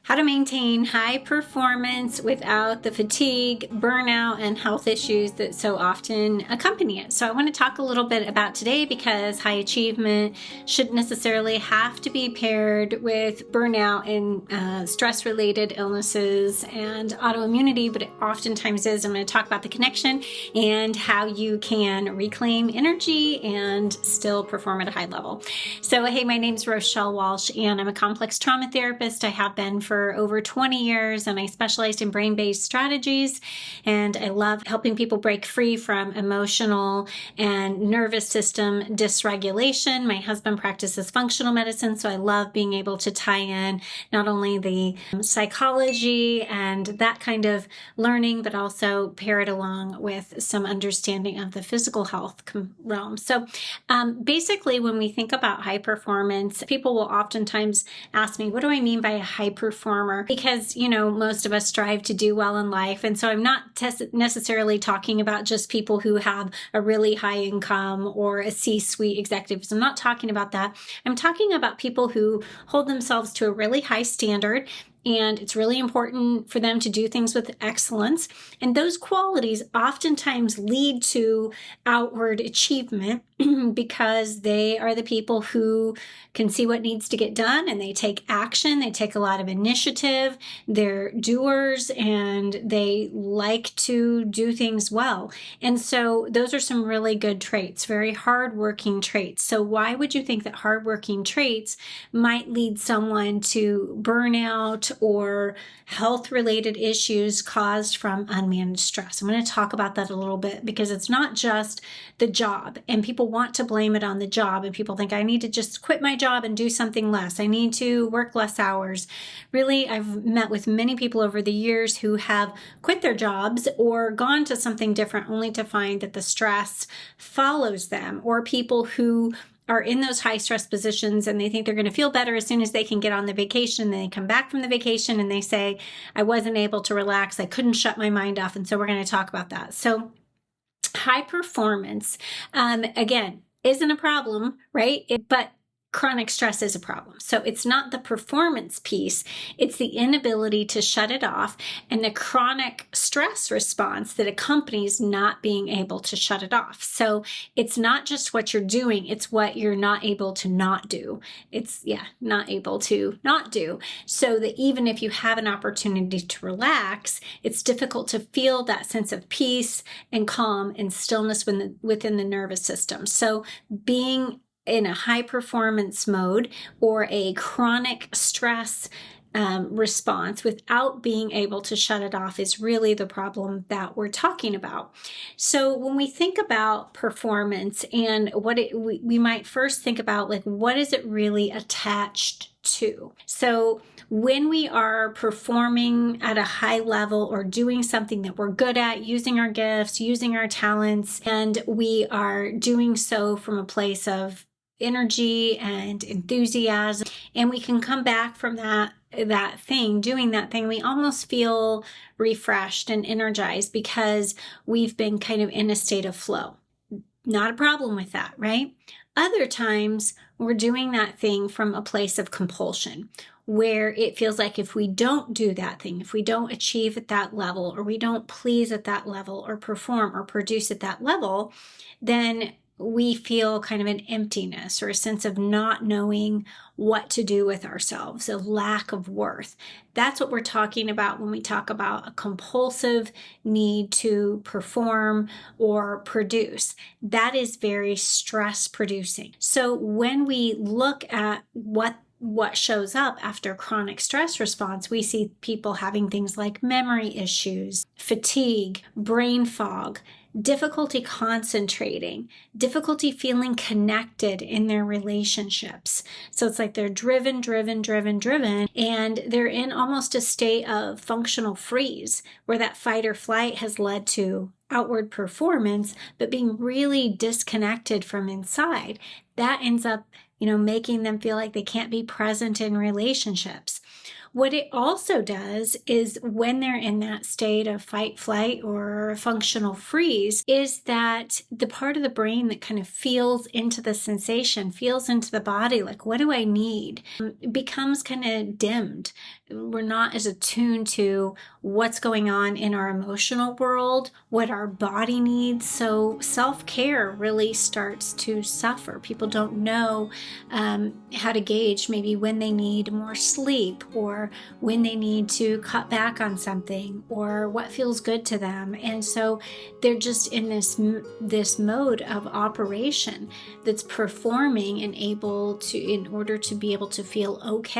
How to maintain high performance without the fatigue, burnout, and health issues that so often accompany it. So I want to talk a little bit about today because high achievement shouldn't necessarily have to be paired with burnout and stress-related illnesses and autoimmunity, but it oftentimes is. I'm going to talk about the connection and how you can reclaim energy and still perform at a high level. So hey, my name's Rochelle Walsh and I'm a complex trauma therapist. I have been for over 20 years, and I specialized in brain-based strategies, and I love helping people break free from emotional and nervous system dysregulation. My husband practices functional medicine, so I love being able to tie in not only the psychology and that kind of learning, but also pair it along with some understanding of the physical health realm. So basically, when we think about high performance, people will oftentimes ask me, what do I mean by a high performer? Because, most of us strive to do well in life. And so I'm not necessarily talking about just people who have a really high income or a C-suite executive. So I'm not talking about that. I'm talking about people who hold themselves to a really high standard, and it's really important for them to do things with excellence. And those qualities oftentimes lead to outward achievement because they are the people who can see what needs to get done and they take action. They take a lot of initiative. They're doers and they like to do things well. And so those are some really good traits, very hardworking traits. So why would you think that hardworking traits might lead someone to burnout or health-related issues caused from unmanaged stress? I'm going to talk about that a little bit because it's not just the job, and people want to blame it on the job, and people think I need to just quit my job and do something less. I need to work less hours. Really, I've met with many people over the years who have quit their jobs or gone to something different only to find that the stress follows them, or people who are in those high stress positions and they think they're going to feel better as soon as they can get on the vacation. Then they come back from the vacation and they say, I wasn't able to relax. I couldn't shut my mind off. And so we're going to talk about that. So high performance, again, isn't a problem, right? But chronic stress is a problem. So it's not the performance piece, it's the inability to shut it off and the chronic stress response that accompanies not being able to shut it off. So it's not just what you're doing, it's what you're not able to not do. It's, not able to not do. So that even if you have an opportunity to relax, it's difficult to feel that sense of peace and calm and stillness within the nervous system. So being in a high performance mode or a chronic stress response without being able to shut it off is really the problem that we're talking about. So when we think about performance and we might first think about, like, what is it really attached to? So when we are performing at a high level or doing something that we're good at, using our gifts, using our talents, and we are doing so from a place of energy and enthusiasm, and we can come back from doing that thing, we almost feel refreshed and energized because we've been kind of in a state of flow. Not a problem with that, right? Other times we're doing that thing from a place of compulsion, where it feels like if we don't do that thing, if we don't achieve at that level, or we don't please at that level, or perform or produce at that level, then we feel kind of an emptiness or a sense of not knowing what to do with ourselves, a lack of worth. That's what we're talking about when we talk about a compulsive need to perform or produce. That is very stress producing. So when we look at what shows up after chronic stress response, we see people having things like memory issues, fatigue, brain fog, difficulty concentrating, difficulty feeling connected in their relationships. So it's like they're driven, and they're in almost a state of functional freeze where that fight or flight has led to outward performance, but being really disconnected from inside. That ends up, making them feel like they can't be present in relationships. What it also does is when they're in that state of fight, flight, or functional freeze, is that the part of the brain that kind of feels into the sensation, feels into the body, like, what do I need, becomes kind of dimmed we're not as attuned to what's going on in our emotional world, what our body needs. So self-care really starts to suffer. People don't know how to gauge maybe when they need more sleep, or when they need to cut back on something, or what feels good to them. And so they're just in this mode of operation that's performing and able to, in order to be able to feel okay